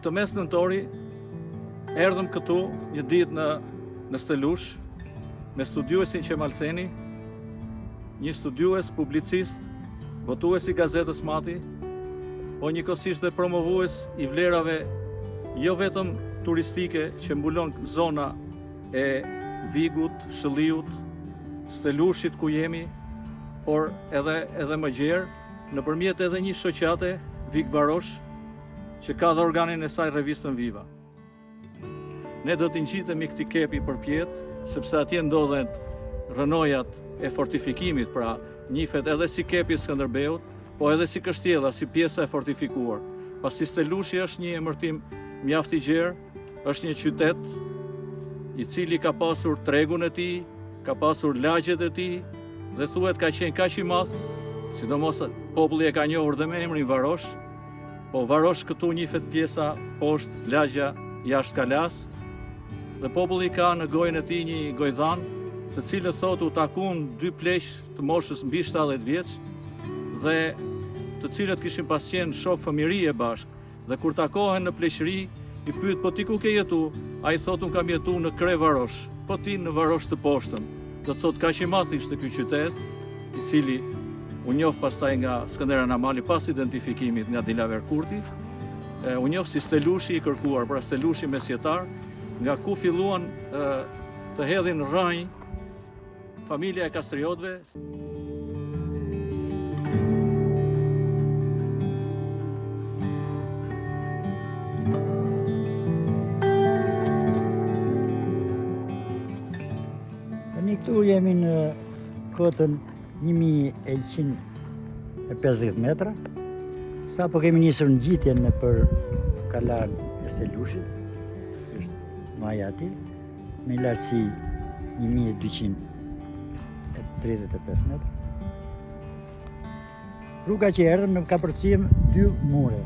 këtë mes nëntori, erdhëm këtu një ditë në Stelush, me studiuesin Qemalseni, një studiues, publicist, botues i gazetës Mati, po njëkohësisht dhe promovues i vlerave jo vetëm turistike që mbulon zona e Vigut, Shëlliut, Stelushit ku jemi, por edhe më gjerë, nëpërmjet edhe një shoqate, Vig Varosh, që ka dhe organin e saj revistën Viva. Ne do t'i ngjitemi këtij kepi përpjet, sepse atje ndodhen rënojat e fortifikimit, pra njihet edhe si kepi i Skënderbeut, po edhe si kështjella, si pjesa e fortifikuar. Pasi Stelushi është një emërtim mjaft i gjerë, është një qytet i cili ka pasur tregun e tij, ka pasur lagjet e tij, dhe thuhet ka qenë kaq i madh, sidomos populli e ka njohur dhe me emrin Varosh, po Varosh këtu njihet pjesa poshtë, lagja jashtë kalas, dhe populli ka në gojën e tij një gojdhan, të cilët thotë u takun dy pleq të moshës mbi 70 vjeç, dhe të cilët kishin pas qenë shok fëmijërie bashkë, dhe kur takohen në pleqëri, i pyet po ti ku ke jetu? Ai thotë un kam jetu në Kre Varosh, po ti në Varosh të poshtëm. Do të thotë kaq i madh ishte ky qytet, i cili u njoh pastaj nga Skënderja Namali pas identifikimit nga Dilaver Kurti, u njoh si Stelushi i kërkuar, pra Stelushi mesjetar, nga ku filluan të hedhin rrënj familja e Kastriotëve. Këtu jemi në kotën 1150 metra, sa po kemi nisur në gjitjen në për kalan e Stelushit, është maja ati, me lartësi 1235 metra. Rruga që erdhëm në ka përcjell dy mure,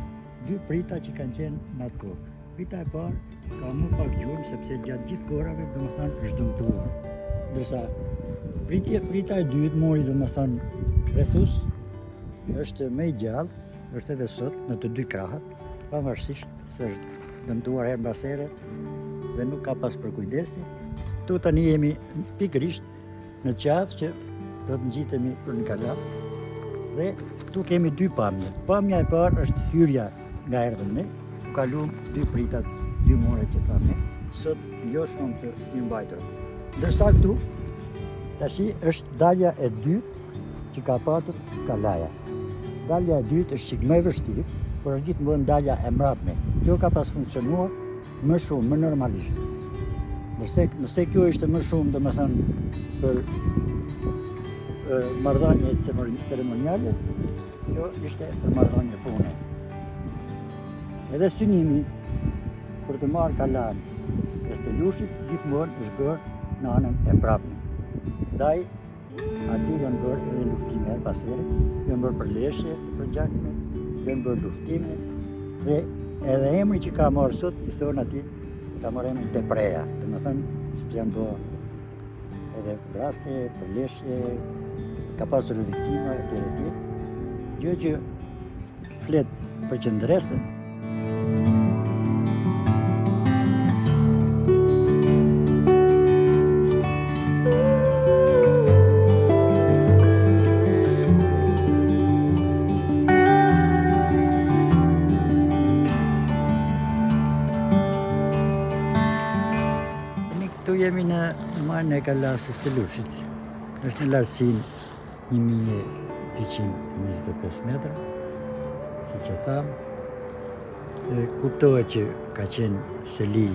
dy prita që kanë qenë në atë kohë. Prita e parë ka më pak gjurmë, sepse gjatë gjithë kohërave domethënë është dëmtuar. Ndërsa prita e dytë, muri domethënë rrethus, është më i gjallë, është edhe sot në të dy krahët, pavarësisht se është dëmtuar her mbas here dhe nuk ka pas për kujdesi. Tu tani jemi pikërisht në qafë që do të ngjitemi për në kalat, dhe tu kemi dy pamje. Pamja e parë është hyrja nga erdhëm ne, ku kaluam dy pritat, dy more që thamë ne, sot jo shumë të mbajtur. Ndërsa këtu, tashi është dalja e dytë që ka patur kalaja. Dalja e dytë është çik më e vështirë, por është gjithmonë dalja e mbrapsme. Kjo ka pas funksionuar më shumë, më normalisht. Nëse kjo ishte më shumë, domethënë, për marrëdhënie ceremoniale, kjo ishte për marrëdhënie pune. Edhe synimi për të marrë kalan e Stelushit gjithmonë është bërë në anën e mbrapsme. Ndaj, aty janë bërë edhe luftime her pas here, janë bërë përleshje për gjakme, janë bërë luftime, dhe edhe emri që ka marrë sot, i thonë aty, ka marrë emrin Tepreja, domethënë, sepse janë bërë edhe vrasje, përleshje, ka pasur viktima etj. Gjë që flet për qendresën. Këtu jemi në majën e kalasës të Stelushit. Është në lartësinë 1225 metra, si që thamë. Kuptohet që ka qenë seli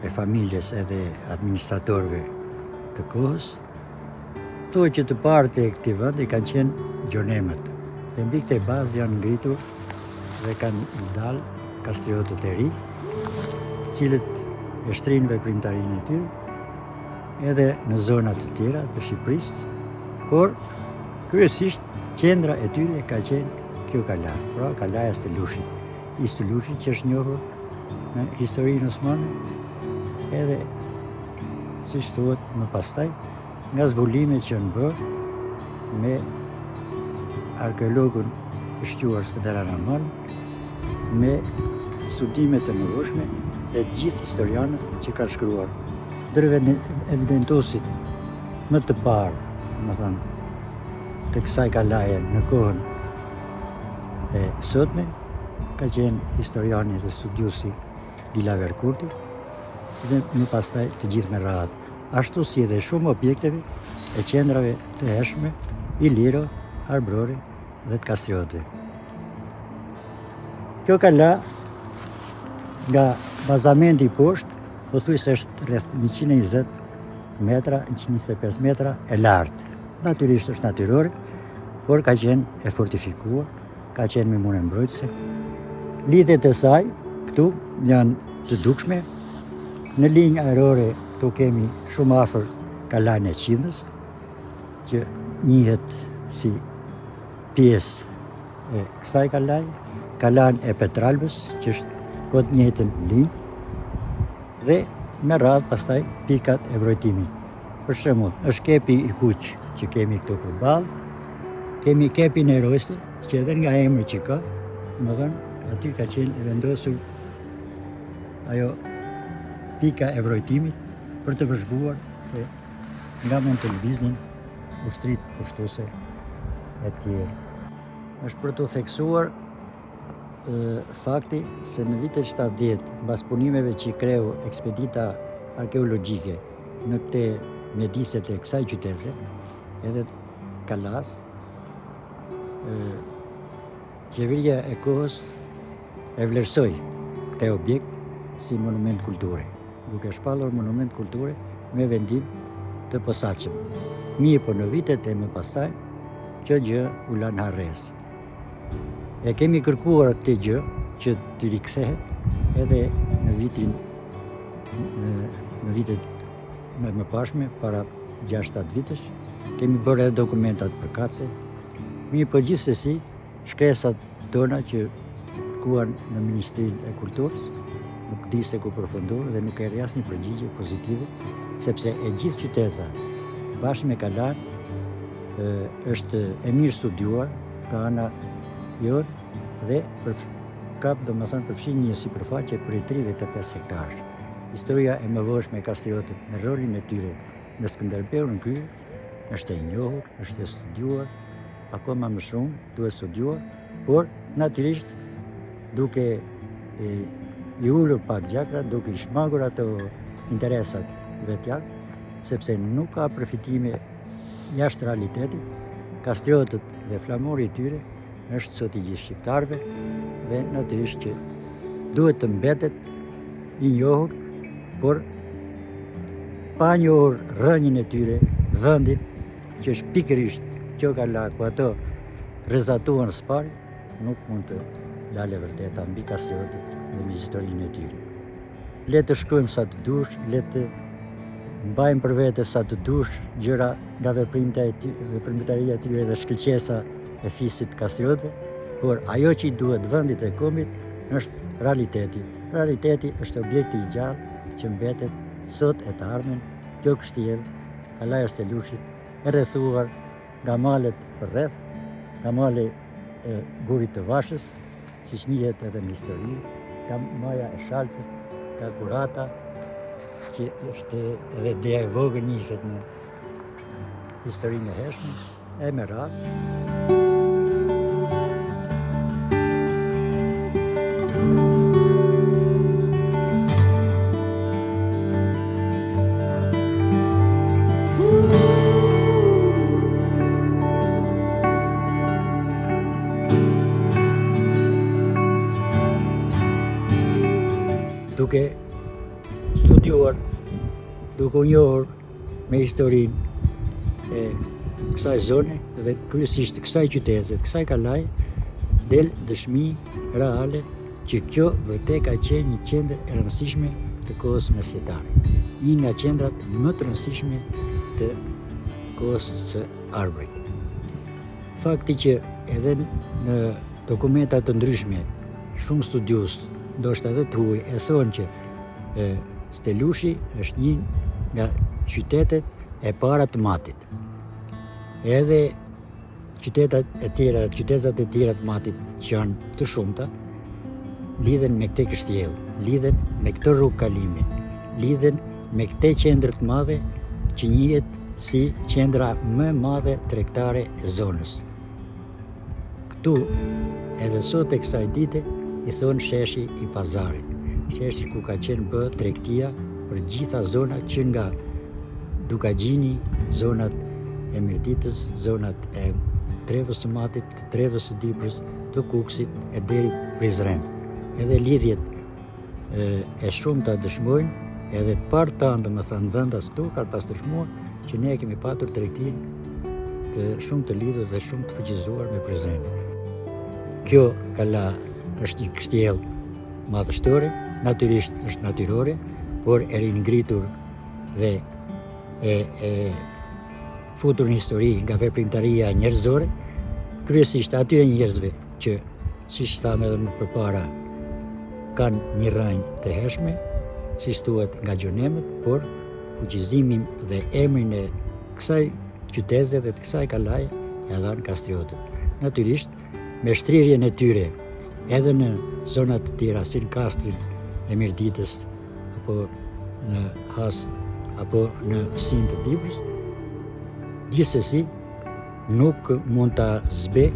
e familjes edhe administratorëve të kohës. Kuptohet që të parët e këtij vendi kanë qenë gjonemët. Dhe mbi këtej bazë janë ngritur dhe kanë dalë kastriotët e ri, të cilët e shtrinë veprimtarinë e tyre, edhe në zonat të tjera të Shqipërisë, por kryesisht qendra e tyre ka qenë kjo kala, pra kalaja Stelushit. I Stelushit që është njohur në historinë osmane, edhe siç thuhet më pastaj, nga zbulimet që janë bërë me arkeologun e shquar Skënderja Namal, me studime të mëdhenshme e gjithë historianët që kanë shkruar. Ndër evidentosit më të parë, domethënë, të kësaj kalaje në kohën e sotme, ka qenë historiani dhe studiusi Dila Verkurti dhe më pastaj të gjithë me radhë. Ashtu si edhe shumë objekteve e qendrave të hershme, Iliro, Arbrori dhe të Kastriotëve. Kjo kala nga bazamenti i poshtë, pothuajse është rreth 120 metra, 125 metra e lartë. Natyrisht është natyrore, por ka qenë e fortifikuar, ka qenë me mure mbrojtëse. Lidhjet e saj këtu janë të dukshme. Në linjë ajrore këtu kemi shumë afër Kalan e Qindës, që njihet si pjesë e kësaj kalaje, Kalan e Petralbës, që është këtë njëjtën linjë, dhe me radhë pastaj pikat e vrojtimit. Për shembull, është kepi i Kuq që kemi këtu përballë, kemi kepin e Rojse, që edhe nga emri që ka, domethënë aty ka qenë e vendosur ajo pika e vrojtimit për të vëzhguar se nga mund të lëviznin ushtrit pushtuese e tjerë. Është për të theksuar fakti se në vitet 70, mbas punimeve që kreu ekspedita arkeologjike në këte mjediset e kësaj qytete, edhe Kalas, qeveria e kohës e vlerësoi këtë objekt si monument kulture, duke shpallur monument kulture me vendim të posaçëm. Mirë, po në vitet e më pastaj, kjo gjë u lan harres. E kemi kërkuar këtë gjë që të rikthehet edhe në vitet më pashme, para 6-7 vitesh, kemi bërë edhe dokumentat përkatëse. Mirë, po gjithsesi, shkresat tona që kërkuan në Ministrinë e Kulturës, nuk di se ku përfunduan dhe nuk erë asnjë përgjigje pozitive, sepse e gjithë qyteza bashkë me Kalan është e mirë studiuar nga ana jonë dhe përfshin një sipërfaqe për 35 hektarë. Historia e mëvojshme e Kastriotët me rolin e tyre në Skënderbeun krye është e njohur, është e studiuar, akoma më shumë duhet studiuar, por natyrisht duke i ulur pak gjakra, duke i shmangur ato interesat vetjak, sepse nuk ka përfitime jashtë realitetit. Kastriotët dhe flamuri i tyre është sot i gjithë shqiptarëve dhe natyrisht që duhet të mbetet i njohur, por pa njohur rënjën e tyre, vendin që është pikërisht kjo kala ku ato rrezatuan së pari, nuk mund të dalë e vërteta mbi Kastriotët dhe mbi historinë e tyre. Le të shkruajmë sa të dush, le të mbajmë për vete sa të dush gjëra nga veprimtaria e tyre dhe shkëlqesa e fisit Kastriotëve, por ajo që i duhet vendit e kombit është realiteti. Realiteti është objekti i gjallë që mbetet sot e të ardhmen, kjo kështjellë, kalaja e Stelushit, e rrethuar nga malet për rreth, nga male e Gurit të Vashës, siç njihet edhe në histori, nga maja e Shalcës, nga Kurata, që është edhe deja e vogël njihet në historinë e hershme, e me radhë. Duke studiuar, duke u njohur me historinë e kësaj zone dhe kryesisht kësaj qytete, kësaj kalaje, del dëshmi reale që kjo vërtet ka qenë një qendër e rëndësishme të kohës mesjetare. Një nga qendrat më të rëndësishme të kohës së Arbërit. Fakti që edhe në dokumenta të ndryshme shumë studius, ndoshta edhe të huaj, e thonë që Stelushi është një nga qytetet e para të matit. Edhe qytetat e tjera të matit që janë të shumta, lidhen me këtë kështjellë, lidhen me këtë rrugë kalimi, lidhen me këtë qendër të madhe që njihet si qendra më e madhe tregtare e zonës. Këtu, edhe sot e kësaj dite, i thonë sheshi i pazarit, sheshi ku ka qenë bë tregtia për gjitha zonat që nga Dukagjini, zonat e Mirditës, zonat e Trevës së Matit, të Trevës së Diprës, të Kuksit e deri Prizren. Edhe lidhjet e shumta dëshmojnë, edhe të parë tanë, domethënë vendas këtu kanë pas dëshmuar që ne kemi patur tregtinë të shumë të lidhur dhe shumë të fuqizuar me Prizrenin. Kjo kala është një kështjellë madhështore, natyrisht është natyrore, por e ringritur dhe e futur në histori nga veprimtaria njerëzore, kryesisht atyre njerëzve që, siç thamë edhe më përpara, kanë një rranjë të hershme, siç thuhet nga gjonemët, por fuqizimin dhe emrin e kësaj qyteze dhe të kësaj kalaje e dhanë kastriotët. Natyrisht, me shtrirjen e tyre edhe në zonat të tjera, si në Kastrin e Mirditës, apo në Has, apo në Sin të Diprës, gjithsesi nuk mund ta zbe,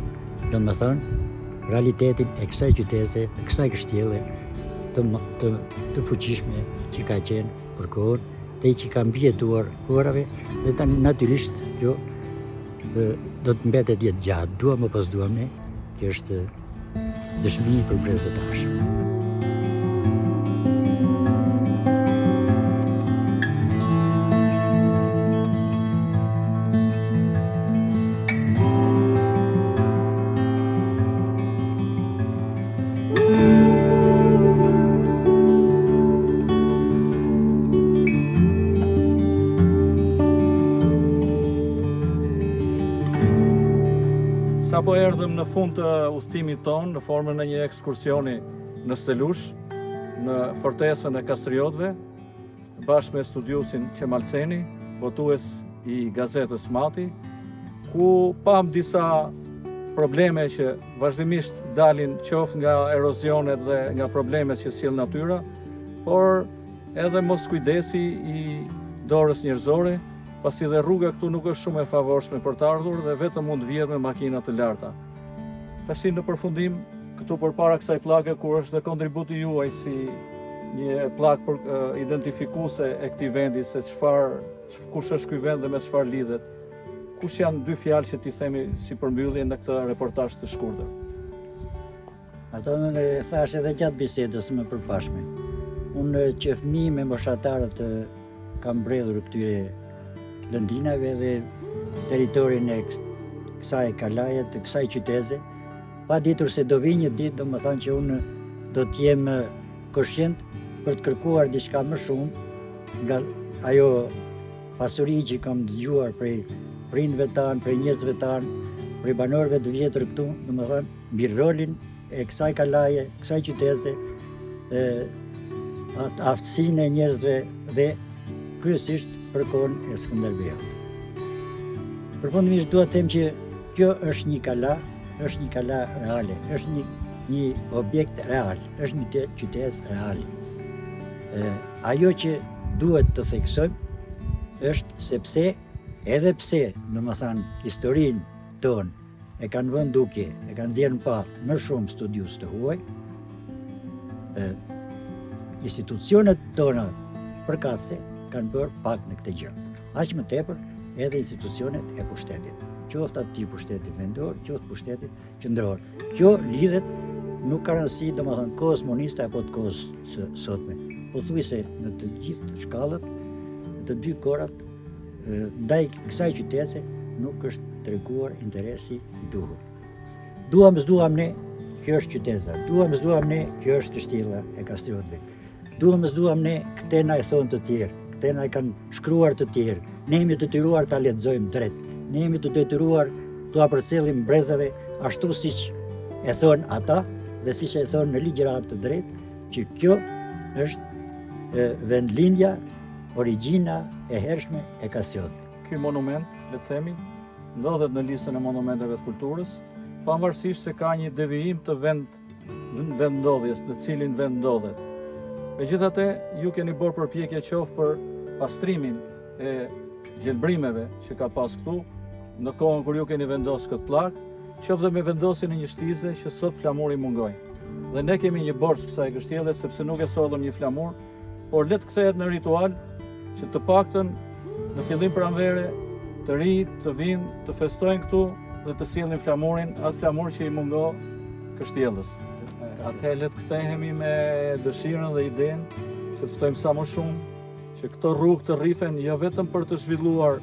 domethënë, realitetin e kësaj qyteze, e kësaj kështjelle të fuqishme që ka qenë për kohën, dhe që ka mbijetuar kohërave, dhe tani natyrisht kjo do të mbetet jetë gjatë, duam apo s'duam ne, kjo është dëshmi për brezëtash. Sa po erdhëm në fund të udhëtimit tonë, në formën e një ekskursioni në Stelush, në fortesën e Kastriotëve, bashkë me studiusin Qemalseni, botues i gazetës Mati, ku pam disa probleme që vazhdimisht dalin qoftë nga erozionet dhe nga problemet që sjell natyra, por edhe mos kujdesi i dorës njerëzore, pasi dhe rruga këtu nuk është shumë e favorshme për të ardhur dhe vetëm mund vjedh me makina të larta. Tashi në përfundim, këtu përpara kësaj pllake, kur është dhe kontributi juaj si një pllakë për identifikuese e këtij vendi, se kush është ky vend dhe me çfarë lidhet. Kush janë dy fjalë që t'i themi si përmbyllje në këtë reportazh të shkurtër? Ato më thash edhe gjatë bisedës më përpashme. Unë që fëmijë me moshatarët kam mbredhur këtyre lëndinave dhe teritorin e kësaj kalaje, të kësaj qyteze, pa ditur se do vi një ditë, do më thënë që unë do t'jem koshient për të kërkuar diçka më shumë nga ajo pasuri që kam dëgjuar prej prindëve tanë, prej njerëzve tanë, prej banorëve të vjetër këtu, do më thënë, mbi rolin e kësaj kalaje, kësaj qyteze, aftësinë e njerëzve dhe kryesisht për kohën e Skënderbeut. Përfundimisht dua të them që kjo është një kala reale, është një objekt real, është një qytet real. Ajo që duhet të theksojmë është sepse edhe pse, domethënë, historinë tonë e kanë vënë duke, e kanë nxjerrë pa më shumë studius të huaj, institucionet tona përkatëse kanë bërë pak në këtë gjë. Aq më tepër edhe institucionet e pushtetit, qoftë aty pushtetit vendor, qoftë pushtetit qendror. Kjo lidhet, nuk ka rëndësi, domethënë, kohës moniste apo të kohës së sotme. Pothuajse në të gjithë shkallët, të dy kohrat, ndaj kësaj qytese nuk është treguar interesi i duhur. Duam s'duam ne, kjo është qyteza. Duam s'duam ne, kjo është kështjella e Kastriotëve. Duam s'duam ne, këte na e thonë të tjerë. Këte na kanë shkruar të tjerë, ne jemi të detyruar ta lexojmë drejt, ne jemi të detyruar t'u përcjellim brezave ashtu siç e thon ata dhe siç e thon në ligjërat të drejtë, që kjo është vendlindja, origjina e hershme e Kastriotëve. Ky monument, le të themi, ndodhet në listën e monumenteve të kulturës, pavarësisht se ka një devijim të vend vendndodhjes, në cilin vend ndodhet. Megjithatë, ju keni bërë përpjekje qoftë për pastrimin e gjelbrimeve që ka pas këtu, në kohën kur ju keni vendosur këtë pllak, qoftë dhe me vendosjen e një shtize që sot flamuri mungoj. Dhe ne kemi një borxh kësaj kështjelle sepse nuk e sollëm një flamur, por le të kthehet në ritual që të paktën në fillim pranvere të ri të vinë, të festojnë këtu dhe të sjellin flamurin, atë flamur që i mungo kështjellës. Atëherë le të kthehemi me dëshirën dhe idenë që të ftojmë sa më shumë që këto rrugë të rrifen jo vetëm për të zhvilluar,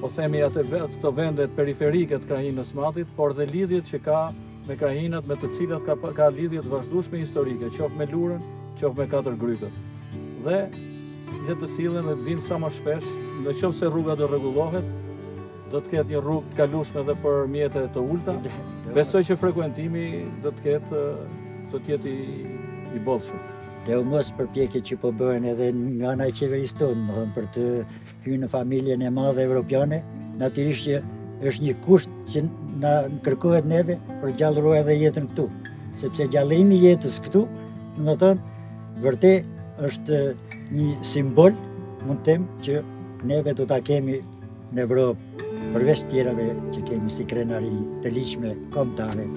po themi ato vendet periferike të krahinës Matit, por dhe lidhjet që ka me krahinat me të cilat ka lidhje të vazhdueshme historike, qoftë me Lurën, qoftë me Katër Grypët. Dhe le të sillen dhe të vinë sa më shpesh, nëse rruga do rregullohet, do të ketë një rrugë të kalueshme edhe për mjete të ulta. Besoj që frekuentimi do të jetë i bollshëm. Dhe u mos përpjekje që po bëhen edhe nga ana e qeverisë tonë, për të hyrë në familjen e madhe evropiane, natyrisht që është një kusht që na kërkohet neve për gjallëroj edhe jetën këtu. Sepse gjallërimi i jetës këtu, vërtet është një simbol, mund të them, që neve do ta kemi në Evropë, përveç tjerave që kemi si krenari të ligjshme kombëtare.